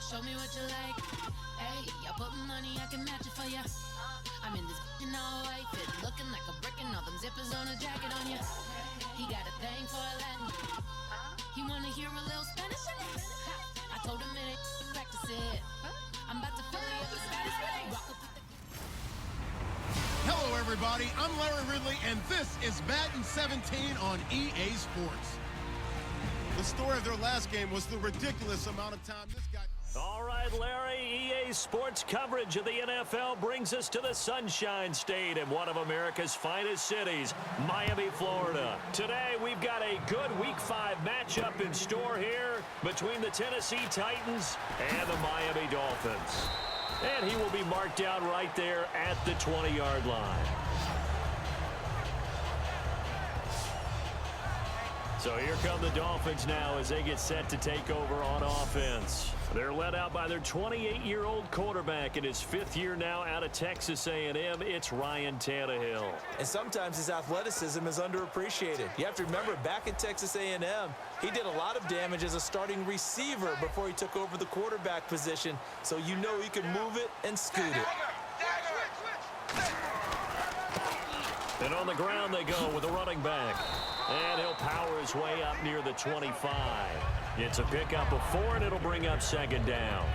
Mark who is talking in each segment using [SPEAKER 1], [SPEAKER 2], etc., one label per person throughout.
[SPEAKER 1] show me what you like. Hey, y'all put money, I can match it for ya. I'm in this all white fit, looking like a brick and all them zippers on a jacket on ya. He got a thing for a Latin. He wanna hear a little Spanish in it. I told him it ain't practice it. I'm about to fill you up with status. Rock up with the...
[SPEAKER 2] Hello, everybody. I'm Larry Ridley, and this is Madden 17 on EA Sports. The story of their last game was the ridiculous amount of time this guy...
[SPEAKER 3] All right, Larry, EA Sports coverage of the NFL brings us to the Sunshine State in one of America's finest cities, Miami, Florida. Today, we've got a good Week 5 matchup in store here between the Tennessee Titans and the Miami Dolphins. And he will be marked down right there at the 20-yard line. So here come the Dolphins now as they get set to take over on offense. They're led out by their 28-year-old quarterback in his fifth year now out of Texas A&M. It's Ryan Tannehill.
[SPEAKER 4] And sometimes his athleticism is underappreciated. You have to remember, back at Texas A&M, he did a lot of damage as a starting receiver before he took over the quarterback position. So you know he can move it and scoot it.
[SPEAKER 3] And on the ground they go with a running back. And he'll power his way up near the 25. It's a pickup of 4, and it'll bring up second down.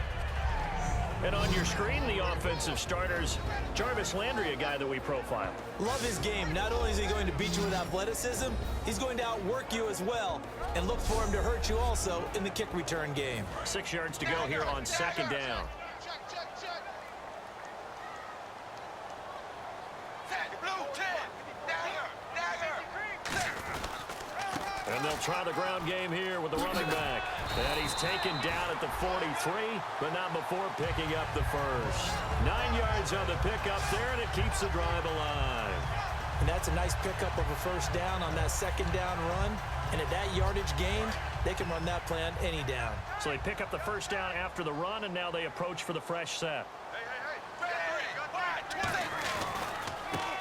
[SPEAKER 3] And on your screen, the offensive starters, Jarvis Landry, a guy that we profiled.
[SPEAKER 4] Love his game. Not only is he going to beat you with athleticism, he's going to outwork you as well. And look for him to hurt you also in the kick return game. 6
[SPEAKER 3] yards to go here on second down. And they'll try the ground game here with the running back. And he's taken down at the 43, but not before picking up the first. 9 yards on the pickup there, and it keeps the drive alive.
[SPEAKER 4] And that's a nice pickup of a first down on that second down run. And at that yardage gained, they can run that play on any down.
[SPEAKER 3] So they pick up the first down after the run, and now they approach for the fresh set.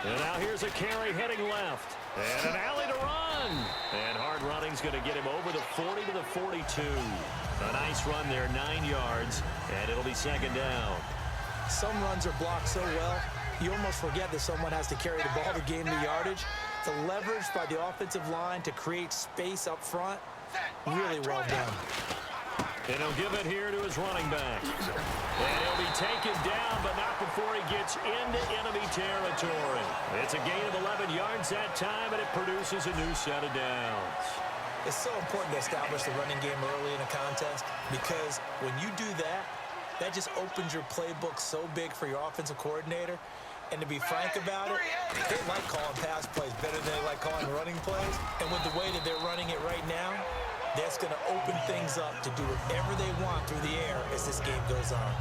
[SPEAKER 3] And now here's a carry heading left. And an alley to run. And hard running's going to get him over the 40 to the 42. A nice run there, 9 yards, and it'll be second down.
[SPEAKER 4] Some runs are blocked so well, you almost forget that someone has to carry the ball to gain the yardage. The leverage by the offensive line to create space up front, really well done.
[SPEAKER 3] And he'll give it here to his running back. And he'll be taken down, but not before he gets into enemy territory. It's a gain of 11 yards that time, and it produces a new set of downs.
[SPEAKER 4] It's so important to establish the running game early in a contest, because when you do that, that just opens your playbook so big for your offensive coordinator. And to be frank about it, they like calling pass plays better than they like calling running plays. And with the way that they're running it right now, that's going to open things up to do whatever they want through the air as this game goes on.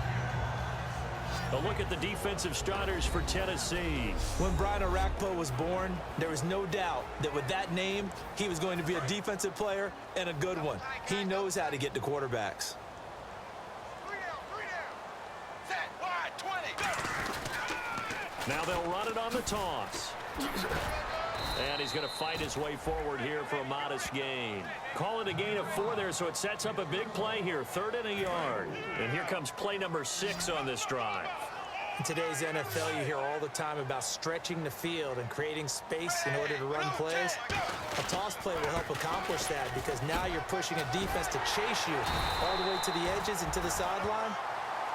[SPEAKER 3] A look at the defensive starters for Tennessee.
[SPEAKER 4] When Brian Orakpo was born, there was no doubt that with that name, he was going to be a defensive player and a good one. He knows how to get to quarterbacks.
[SPEAKER 3] Now they'll run it on the toss. And he's going to fight his way forward here for a modest gain. Call it a gain of 4 there, so it sets up a big play here. 3rd and a yard. And here comes play number 6 on this drive.
[SPEAKER 4] In today's NFL, you hear all the time about stretching the field and creating space in order to run plays. A toss play will help accomplish that because now you're pushing a defense to chase you all the way to the edges and to the sideline.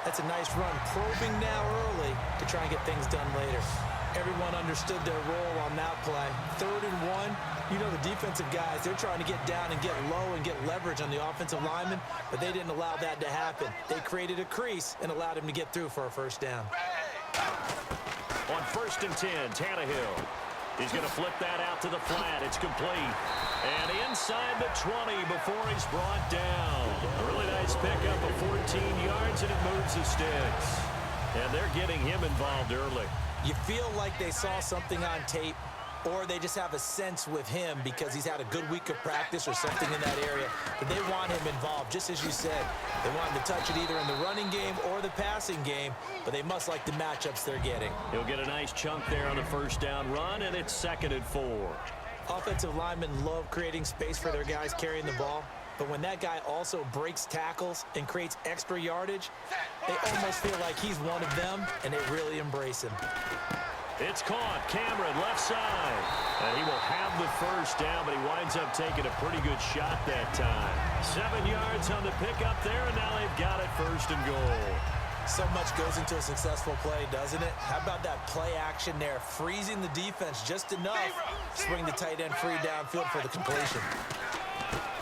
[SPEAKER 4] That's a nice run, probing now early to try and get things done later. Everyone understood their role on that play. 3rd and 1, you know the defensive guys, they're trying to get down and get low and get leverage on the offensive lineman, but they didn't allow that to happen. They created a crease and allowed him to get through for a first down.
[SPEAKER 3] On 1st and 10, Tannehill. He's going to flip that out to the flat. It's complete. And inside the 20 before he's brought down. A really nice pickup of 14 yards, and it moves the sticks. And they're getting him involved early.
[SPEAKER 4] You feel like they saw something on tape, or they just have a sense with him because he's had a good week of practice or something in that area. But they want him involved, just as you said. They want him to touch it either in the running game or the passing game, but they must like the matchups they're getting.
[SPEAKER 3] He'll get a nice chunk there on the first down run, and it's 2nd and 4.
[SPEAKER 4] Offensive linemen love creating space for their guys carrying the ball. But when that guy also breaks tackles and creates extra yardage, they almost feel like he's one of them, and they really embrace him.
[SPEAKER 3] It's caught. Cameron, left side. And he will have the first down, but he winds up taking a pretty good shot that time. 7 yards on the pickup there, and now they've got it first and goal.
[SPEAKER 4] So much goes into a successful play, doesn't it? How about that play action there, freezing the defense just enough, swing the tight end free downfield for the completion.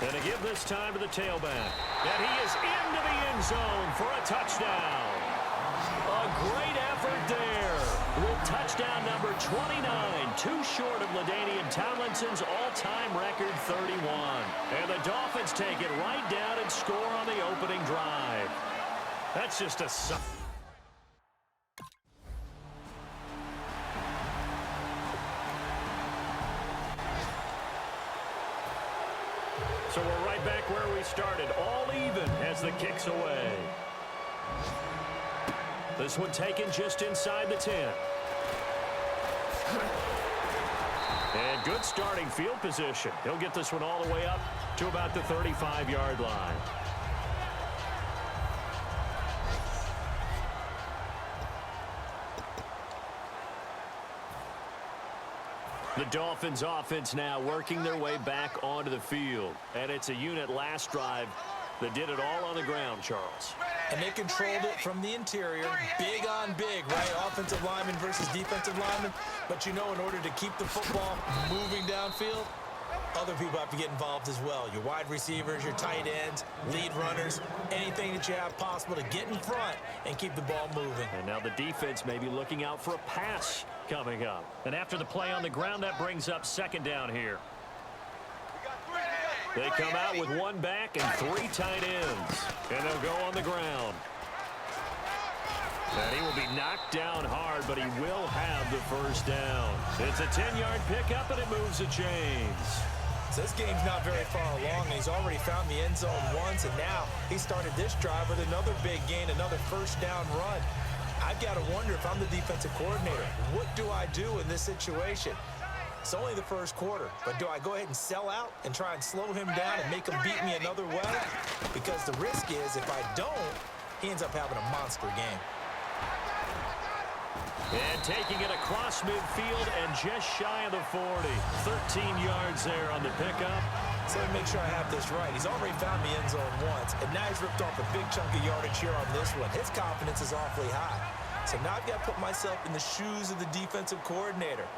[SPEAKER 3] And to give this time to the tailback. And he is into the end zone for a touchdown. A great effort there with touchdown number 29, too short of LaDainian Tomlinson's all-time record 31. And the Dolphins take it right down and score on the opening drive. That's just a... So we're right back where we started, all even as the kick's away. This one taken just inside the 10. And good starting field position. He'll get this one all the way up to about the 35-yard line. The Dolphins offense now working their way back onto the field. And it's a unit last drive that did it all on the ground, Charles.
[SPEAKER 4] And they controlled it from the interior, big on big, right? Offensive lineman versus defensive lineman. But you know, in order to keep the football moving downfield, other people have to get involved as well. Your wide receivers, your tight ends, lead runners, anything that you have possible to get in front and keep the ball moving.
[SPEAKER 3] And now the defense may be looking out for a pass coming up. And after the play on the ground, that brings up second down here. They come out with one back and 3 tight ends. And they'll go on the ground. And he will be knocked down hard, but he will have the first down. It's a 10-yard pickup, and it moves the chains.
[SPEAKER 4] So this game's not very far along, and he's already found the end zone once, and now he started this drive with another big gain, another first down run. I've got to wonder if I'm the defensive coordinator. What do I do in this situation? It's only the first quarter, but do I go ahead and sell out and try and slow him down and make him beat me another way? Because the risk is if I don't, he ends up having a monster game.
[SPEAKER 3] And taking it across midfield and just shy of the 40. 13 yards there on the pickup.
[SPEAKER 4] So let me make sure I have this right. He's already found the end zone once, and now he's ripped off a big chunk of yardage here on this one. His confidence is awfully high. So now I've got to put myself in the shoes of the defensive coordinator.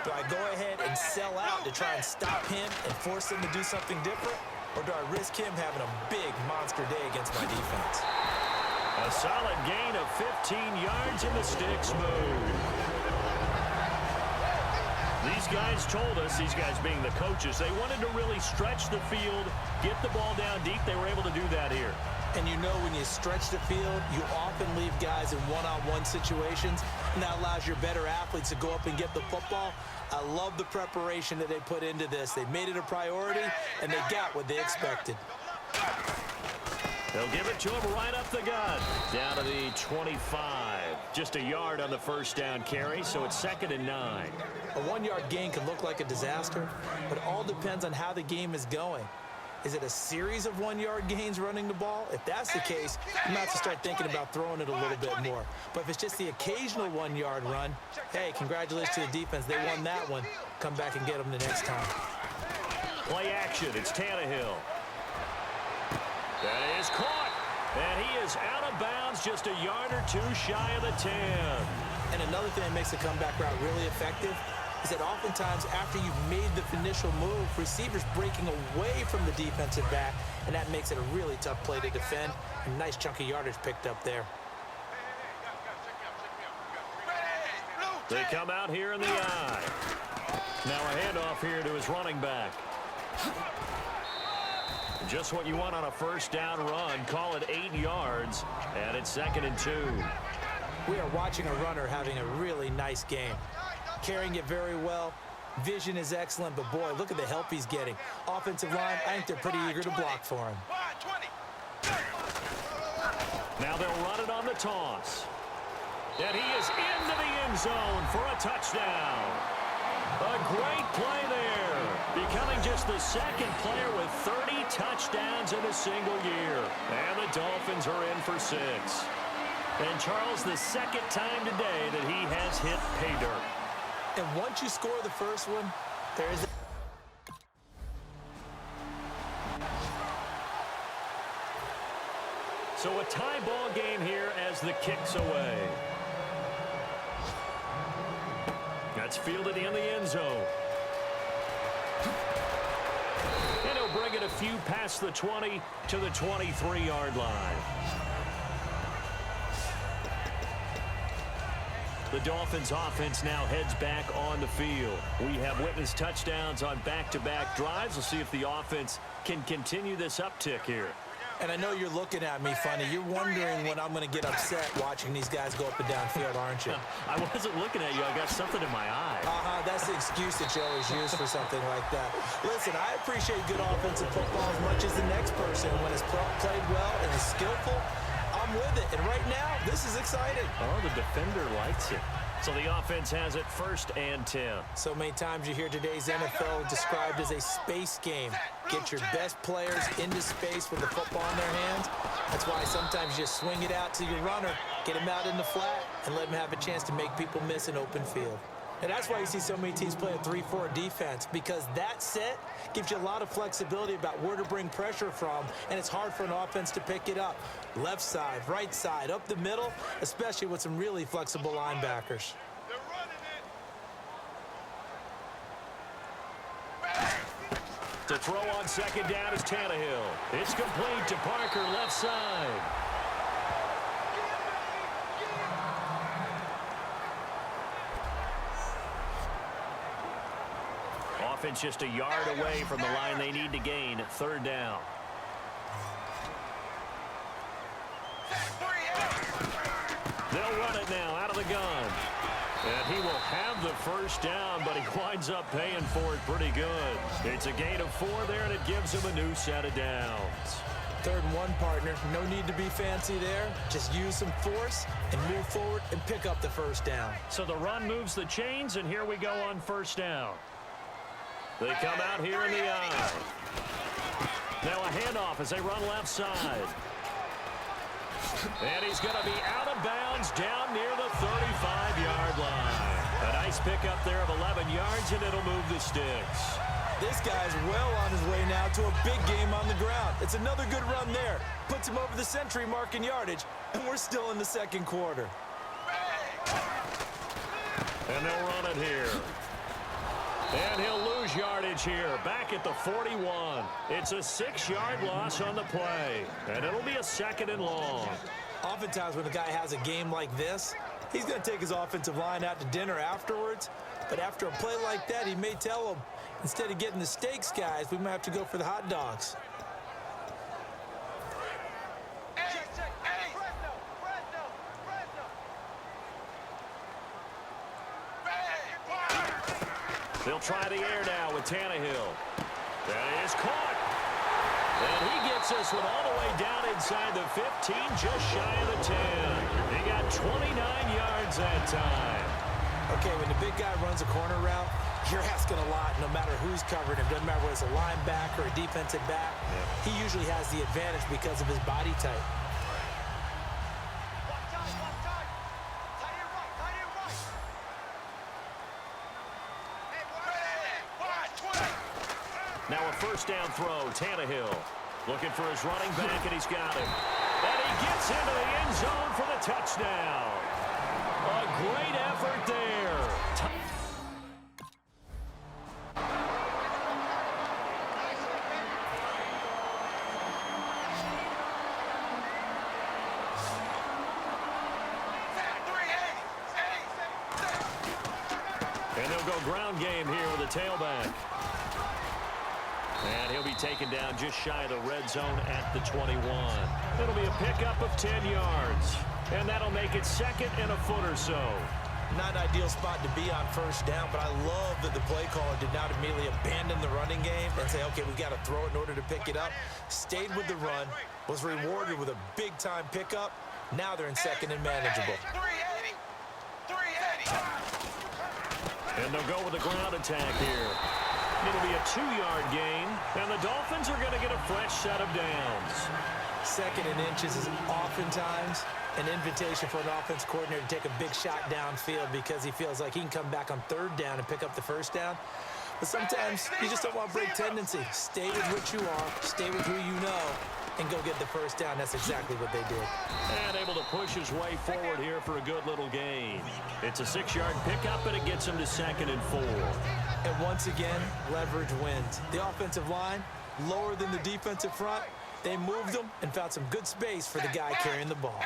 [SPEAKER 4] Do I go ahead and sell out to try and stop him and force him to do something different? Or do I risk him having a big monster day against my defense?
[SPEAKER 3] A solid gain of 15 yards in the sticks move. These guys told us, these guys being the coaches, they wanted to really stretch the field, get the ball down deep. They were able to do that here.
[SPEAKER 4] And you know when you stretch the field, you often leave guys in one-on-one situations, and that allows your better athletes to go up and get the football. I love the preparation that they put into this. They made it a priority, and they got what they expected.
[SPEAKER 3] They'll give it to him right up the gut. Down to the 25. Just a yard on the first down carry, so it's 2nd and 9.
[SPEAKER 4] A 1-yard gain can look like a disaster, but it all depends on how the game is going. Is it a series of 1-yard gains running the ball? If that's the case, you might have to start thinking about throwing it a little bit more. But if it's just the occasional 1-yard run, hey, congratulations to the defense. They won that one. Come back and get them the next time.
[SPEAKER 3] Play action. It's Tannehill. That is caught. And he is out of bounds, just a yard or two shy of the 10.
[SPEAKER 4] And another thing that makes the comeback route really effective is that oftentimes after you've made the initial move, receivers breaking away from the defensive back, and that makes it a really tough play to defend. A nice chunk of yardage picked up there.
[SPEAKER 3] They come out here in the eye. Now a handoff here to his running back. Just what you want on a first down run. Call it 8 yards, and it's 2nd and 2.
[SPEAKER 4] We are watching a runner having a really nice game. Carrying it very well. Vision is excellent, but boy, look at the help he's getting. Offensive line, I think they're pretty eager to block for him.
[SPEAKER 3] Now they'll run it on the toss. And he is into the end zone for a touchdown. A great play there. Becoming just the second player with 30 touchdowns in a single year. And the Dolphins are in for 6. And Charles, the second time today that he has hit pay dirt.
[SPEAKER 4] And once you score the first one, there is
[SPEAKER 3] So a tie ball game here as the kick's away. That's fielded in the end zone. And he'll bring it a few past the 20 to the 23-yard line. The Dolphins offense now heads back on the field. We have witnessed touchdowns on back-to-back drives. We'll see if the offense can continue this uptick here.
[SPEAKER 4] And I know you're looking at me funny. You're wondering when I'm going to get upset watching these guys go up and down field, aren't you?
[SPEAKER 3] I wasn't looking at you. I got something in my eye.
[SPEAKER 4] That's the excuse that you always use for something like that. Listen, I appreciate good offensive football as much as the next person. When it's played well and is skillful, I'm with it. And right now, this is exciting.
[SPEAKER 3] Oh, the defender likes it. So the offense has it 1st and 10.
[SPEAKER 4] So many times you hear today's NFL described as a space game. Get your best players into space with the football in their hands. That's why sometimes you swing it out to your runner, get him out in the flat, and let him have a chance to make people miss an open field. And that's why you see so many teams play a 3-4 defense, because that set gives you a lot of flexibility about where to bring pressure from, and it's hard for an offense to pick it up. Left side, right side, up the middle, especially with some really flexible linebackers.
[SPEAKER 3] To throw on second down is Tannehill. It's complete to Parker, left side. Offense just a yard away from the line they need to gain. 3rd down. They'll run it now out of the gun. And he will have the 1st down, but he winds up paying for it pretty good. It's a gain of 4 there, and it gives him a new set of downs.
[SPEAKER 4] 3rd and 1, partner. No need to be fancy there. Just use some force and move forward and pick up the 1st down.
[SPEAKER 3] So the run moves the chains, and here we go on 1st down. They come out here in the eye. Now a handoff as they run left side. And he's going to be out of bounds down near the 35-yard line. A nice pickup there of 11 yards, and it'll move the sticks.
[SPEAKER 4] This guy's well on his way now to a big game on the ground. It's another good run there. Puts him over the century mark in yardage, and we're still in the 2nd quarter.
[SPEAKER 3] And they'll run it here. And he'll lose yardage here, back at the 41. It's a 6-yard loss on the play, and it'll be a 2nd and long.
[SPEAKER 4] Oftentimes when a guy has a game like this, he's going to take his offensive line out to dinner afterwards. But after a play like that, he may tell them, instead of getting the steaks, guys, we might have to go for the hot dogs.
[SPEAKER 3] They'll try the air now with Tannehill. That is caught. And he gets this one all the way down inside the 15, just shy of the 10. He got 29 yards that time.
[SPEAKER 4] Okay, when the big guy runs a corner route, you're asking a lot no matter who's covering him. Doesn't matter whether it's a linebacker or a defensive back. He usually has the advantage because of his body type.
[SPEAKER 3] Now a 1st down throw, Tannehill. Looking for his running back, and he's got him. And he gets into the end zone for the touchdown. A great effort there. And they'll go ground game here with a tailback. And he'll be taken down just shy of the red zone at the 21. It'll be a pickup of 10 yards. And that'll make it 2nd and a foot or so.
[SPEAKER 4] Not an ideal spot to be on 1st down, but I love that the play caller did not immediately abandon the running game and say, okay, we've got to throw it in order to pick it up. Stayed with the run, was rewarded with a big-time pickup. Now they're in 2nd and manageable.
[SPEAKER 3] And they'll go with the ground attack here. It'll be a 2-yard gain, and the Dolphins are going to get a fresh set of downs.
[SPEAKER 4] 2nd and inches is oftentimes an invitation for an offense coordinator to take a big shot downfield because he feels like he can come back on 3rd down and pick up the 1st down. But sometimes you just don't want break tendency. Stay with what you are, stay with who you know, and go get the 1st down. That's exactly what they did.
[SPEAKER 3] And able to push his way forward here for a good little gain. It's a 6-yard pickup, and it gets him to 2nd and 4.
[SPEAKER 4] And once again, leverage wins. The offensive line, lower than the defensive front. They moved them and found some good space for the guy carrying the ball.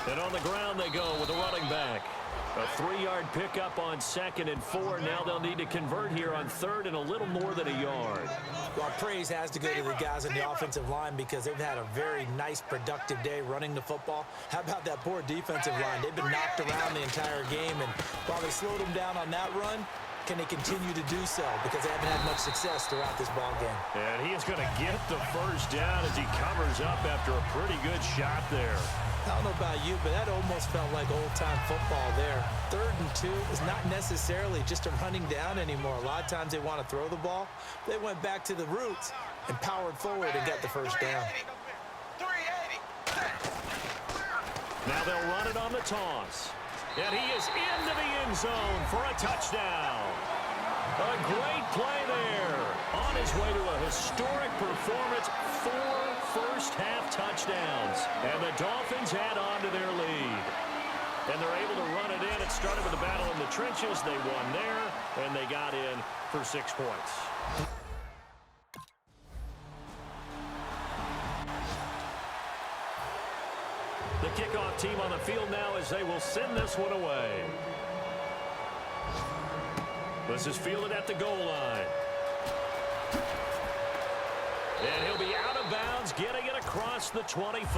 [SPEAKER 3] And on the ground they go with the running back. A 3-yard pickup on 2nd and 4. Now they'll need to convert here on 3rd and a little more than a yard.
[SPEAKER 4] Well, praise has to go to the guys on the offensive line because they've had a very nice, productive day running the football. How about that poor defensive line? They've been knocked around the entire game, and while they slowed them down on that run, can they continue to do so? Because they haven't had much success throughout this ball game.
[SPEAKER 3] And he is going to get the 1st down as he covers up after a pretty good shot there.
[SPEAKER 4] I don't know about you, but that almost felt like old-time football there. 3rd and 2 is not necessarily just a running down anymore. A lot of times they want to throw the ball. They went back to the roots and powered forward and got the 1st down.
[SPEAKER 3] Now they'll run it on the toss. And he is into the end zone for a touchdown. A great play there. On his way to a historic performance, 4 first-half touchdowns. And the Dolphins add on to their lead. And they're able to run it in. It started with a battle in the trenches. They won there, and they got in for 6 points. The kickoff team on the field now as they will send this one away. This is fielded at the goal line. And he'll be out of bounds, getting it across the 25.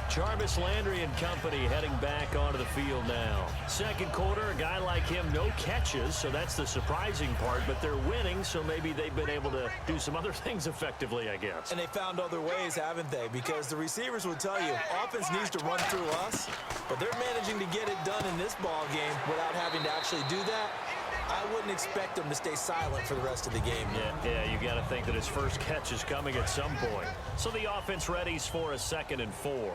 [SPEAKER 3] Jarvis Landry and company heading back onto the field now. 2nd quarter, a guy like him, no catches, so that's the surprising part, but they're winning, so maybe they've been able to do some other things effectively, I guess.
[SPEAKER 4] And they found other ways, haven't they? Because the receivers will tell you, offense needs to run through us, but they're managing to get it done in this ball game without having to actually do that. I wouldn't expect them to stay silent for the rest of the game.
[SPEAKER 3] Yeah, you got to think that his first catch is coming at some point. So the offense readies for a 2nd and 4.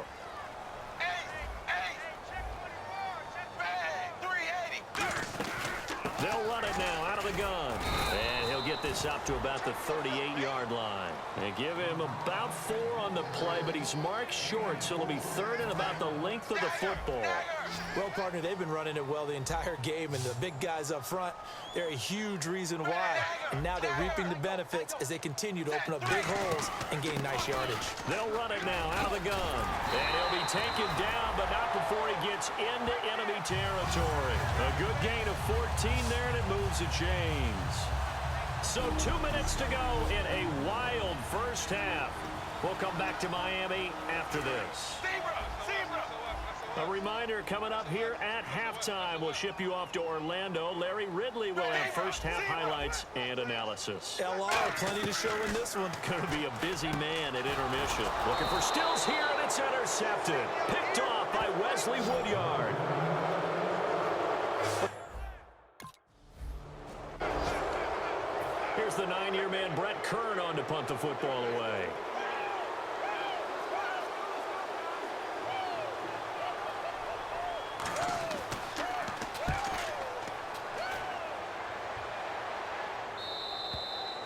[SPEAKER 3] They'll run it now out of the gun. And he'll get this up to about the 38-yard line. They give him about 4 on the play, but he's marked short, so it'll be 3rd and about the length of the football.
[SPEAKER 4] Well, partner, they've been running it well the entire game, and the big guys up front, they're a huge reason why. And now they're reaping the benefits as they continue to open up big holes and gain nice yardage.
[SPEAKER 3] They'll run it now out of the gun. And he'll be taken down, but not before he gets into enemy territory. A good gain of 14 there, and it moves the chains. So 2 minutes to go in a wild first half. We'll come back to Miami after this. A reminder coming up here at halftime. We'll ship you off to Orlando. Larry Ridley will have first half highlights and analysis.
[SPEAKER 4] LR, plenty to show in this one.
[SPEAKER 3] Going to be a busy man at intermission. Looking for Stills here, and it's intercepted. Picked off by Wesley Woodyard. Here's the 9-year man Brett Kern on to punt the football away.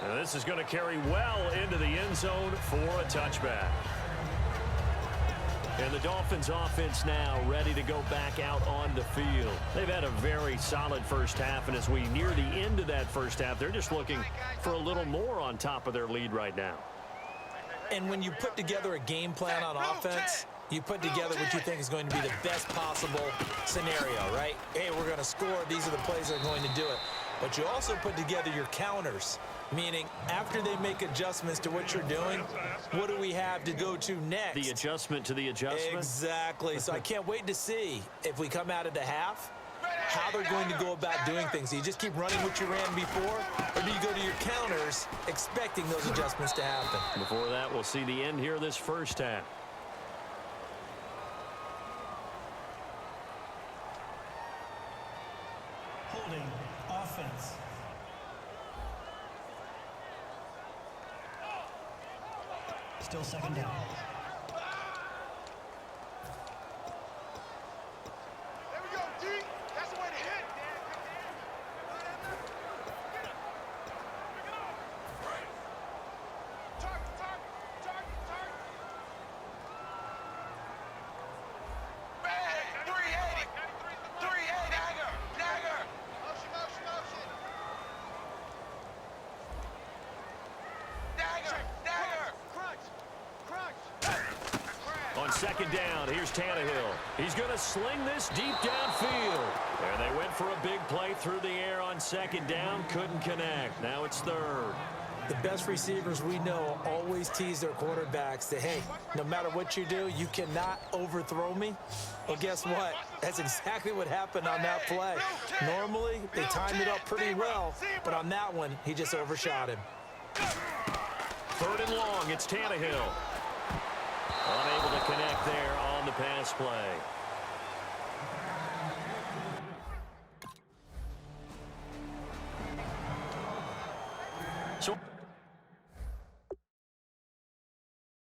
[SPEAKER 3] And this is going to carry well into the end zone for a touchback. And the Dolphins offense now ready to go back out on the field. They've had a very solid first half, and as we near the end of that first half, they're just looking for a little more on top of their lead right now.
[SPEAKER 4] And when you put together a game plan on offense, you put together what you think is going to be the best possible scenario, right? Hey, we're going to score. These are the plays that are going to do it. But you also put together your counters, meaning after they make adjustments to what you're doing, what do we have to go to next?
[SPEAKER 3] The adjustment to the adjustment?
[SPEAKER 4] Exactly. So I can't wait to see if we come out of the half, how they're going to go about doing things. Do you just keep running what you ran before, or do you go to your counters expecting those adjustments to happen?
[SPEAKER 3] Before that, we'll see the end here of this first half.
[SPEAKER 5] Holding offense. Still second down.
[SPEAKER 6] There we go, D. That's the way to hit. Target. Bang! 380. 380. Dagger. Motion. Dagger. Crunch.
[SPEAKER 3] On second down, here's Tannehill. He's going to sling this deep downfield. And they went for a big play through the air on second down. Couldn't connect. Now it's third.
[SPEAKER 4] The best receivers we know always tease their quarterbacks that, hey, no matter what you do, you cannot overthrow me. Well, guess what? That's exactly what happened on that play. Normally, they timed it up pretty well, but on that one, he just overshot him.
[SPEAKER 3] Third and long, it's Tannehill. Unable to connect there on the pass play.